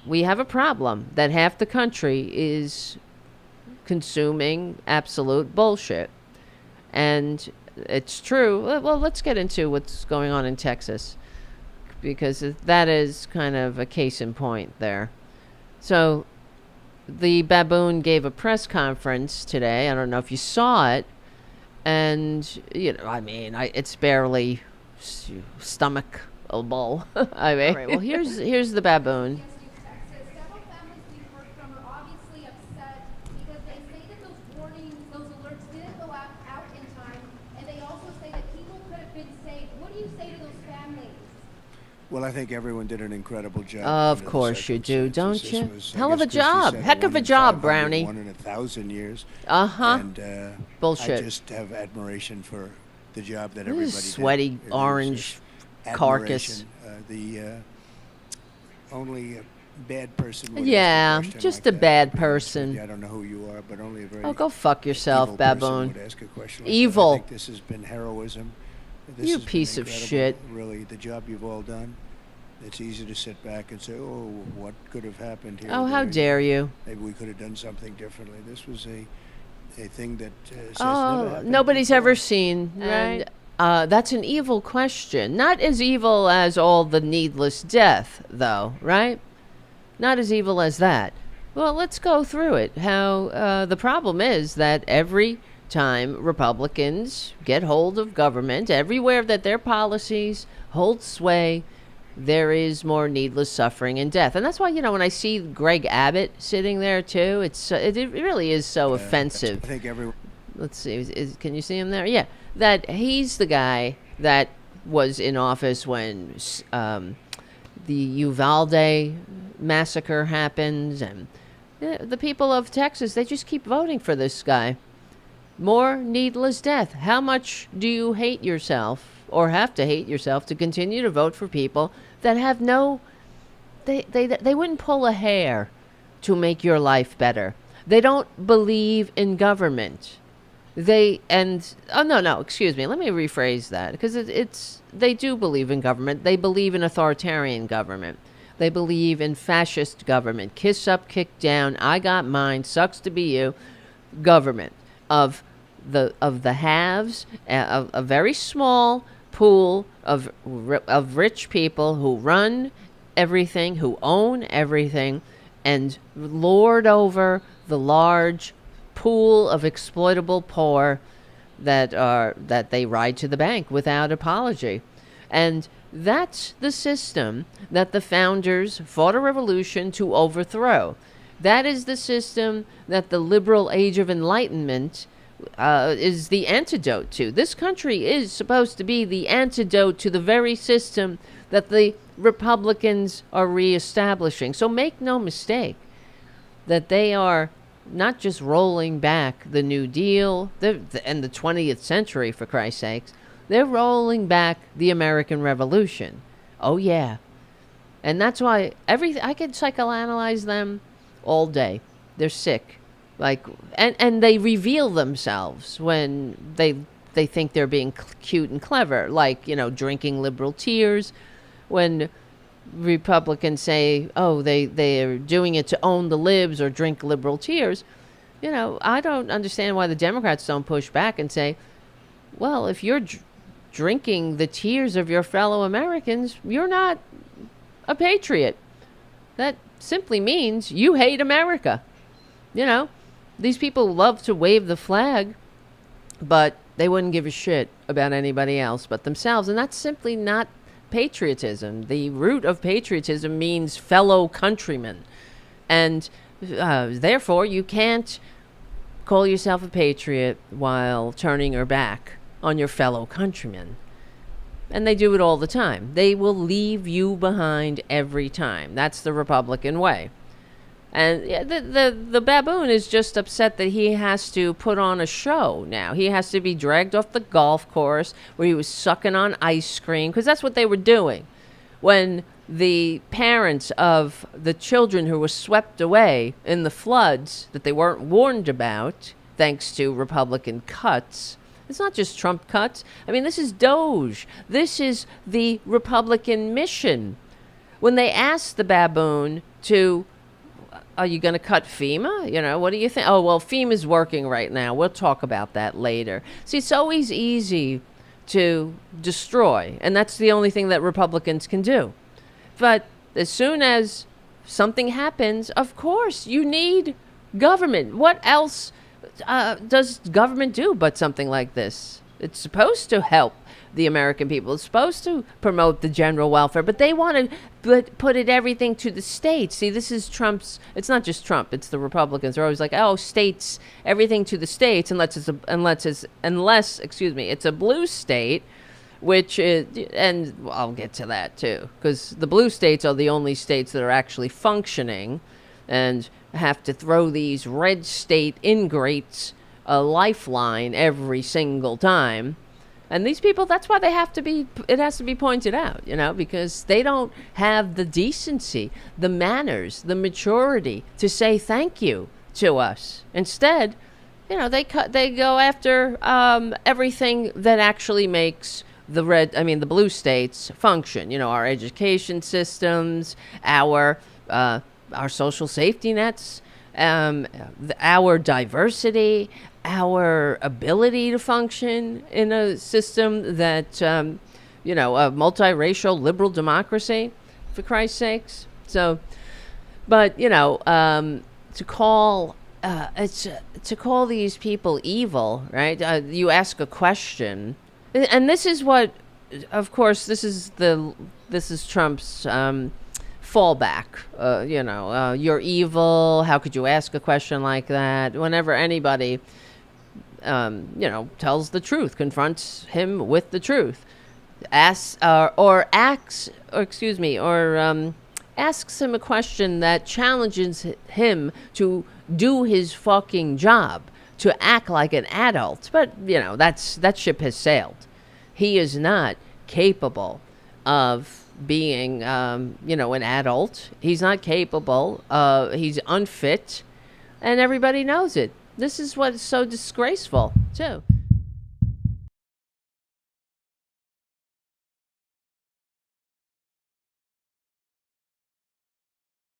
we have a problem that half the country is consuming absolute bullshit. And it's true. Well, let's get into what's going on in Texas, because that is kind of a case in point there. So the baboon gave a press conference today. I don't know if you saw it. And, I mean, it's barely stomachable. I mean, all right, well, here's the baboon. Several families we've heard from are obviously upset because they say that those warnings, those alerts didn't go out in time, and they also say that people could have been saved. What do you say to those families? Well, I think everyone did an incredible job. Of course you do, don't you? Hell of a job. Heck of a job, Brownie. 1 in 1,000 years. Uh-huh. And bullshit. I just have admiration for the job that everybody did. Sweaty orange carcass. The only bad person. Yeah, just like a bad person. I don't know who you are, but only a very. Oh, go fuck yourself, baboon. Would ask a question like evil. I think this has been heroism. This you has piece been of shit. Really, the job you've all done. It's easy to sit back and say, "Oh, what could have happened here?" Oh, how dare you! Maybe we could have done something differently. This was a thing that says never happened nobody's before. ever seen. Right? And that's an evil question. Not as evil as all the needless death, though, right? Not as evil as that. Well, let's go through it. How the problem is that every time Republicans get hold of government, everywhere that their policies hold sway, there is more needless suffering and death. And that's why, when I see Greg Abbott sitting there too, it really is so offensive. I think everyone. Let's see, can you see him there? Yeah, that he's the guy that was in office when the Uvalde massacre happened, and the people of Texas, they just keep voting for this guy. More needless death. How much do you hate yourself, or have to hate yourself, to continue to vote for people that have no, they wouldn't pull a hair to make your life better. They don't believe in government. Excuse me, let me rephrase that, because they do believe in government. They believe in authoritarian government. They believe in fascist government. Kiss up, kick down, I got mine, sucks to be you government of the haves, a very small pool of rich people who run everything, who own everything, and lord over the large pool of exploitable poor that they ride to the bank without apology. And that's the system that the founders fought a revolution to overthrow. That is the system that the liberal age of enlightenment is the antidote to. This country is supposed to be the antidote to the very system that the Republicans are reestablishing. So make no mistake that they are not just rolling back the New Deal and the 20th century, for Christ's sakes. They're rolling back the American Revolution. Oh, yeah. And that's why I could psychoanalyze them all day. They're sick. And they reveal themselves when they think they're being cute and clever, like, drinking liberal tears. When Republicans say, oh, they're doing it to own the libs or drink liberal tears, I don't understand why the Democrats don't push back and say, well, if you're drinking the tears of your fellow Americans, you're not a patriot. That simply means you hate America. These people love to wave the flag, but they wouldn't give a shit about anybody else but themselves. And that's simply not patriotism. The root of patriotism means fellow countrymen. And therefore, you can't call yourself a patriot while turning your back on your fellow countrymen. And they do it all the time. They will leave you behind every time. That's the Republican way. And the baboon is just upset that he has to put on a show now. He has to be dragged off the golf course where he was sucking on ice cream, because that's what they were doing when the parents of the children who were swept away in the floods that they weren't warned about, thanks to Republican cuts. It's not just Trump cuts. I mean, this is Doge. This is the Republican mission. when they asked the baboon to, are you going to cut FEMA? What do you think? Oh, well, FEMA's working right now. We'll talk about that later. See, it's always easy to destroy, and that's the only thing that Republicans can do. But as soon as something happens, of course, you need government. What else does government do but something like this? It's supposed to help the American people. It's supposed to promote the general welfare, but they want to put it everything to the states. See, this is Trump's. It's not just Trump. It's the Republicans. They're always like, oh, states, everything to the states, unless it's a blue state, which is, and I'll get to that too, because the blue states are the only states that are actually functioning, and have to throw these red state ingrates a lifeline every single time. And these people, that's why it has to be pointed out, because they don't have the decency, the manners, the maturity to say thank you to us. Instead, they go after everything that actually makes the blue states function. Our education systems, our social safety nets, our diversity, our ability to function in a system that, a multiracial liberal democracy, for Christ's sakes. So, but, to call these people evil, right? You ask a question, and this is what, of course, this is Trump's, fallback. You're evil. How could you ask a question like that? Whenever anybody, tells the truth, confronts him with the truth, asks him a question that challenges him to do his fucking job, to act like an adult. But that ship has sailed. He is not capable of being, an adult. He's not capable. He's unfit, and everybody knows it. This is what's so disgraceful, too.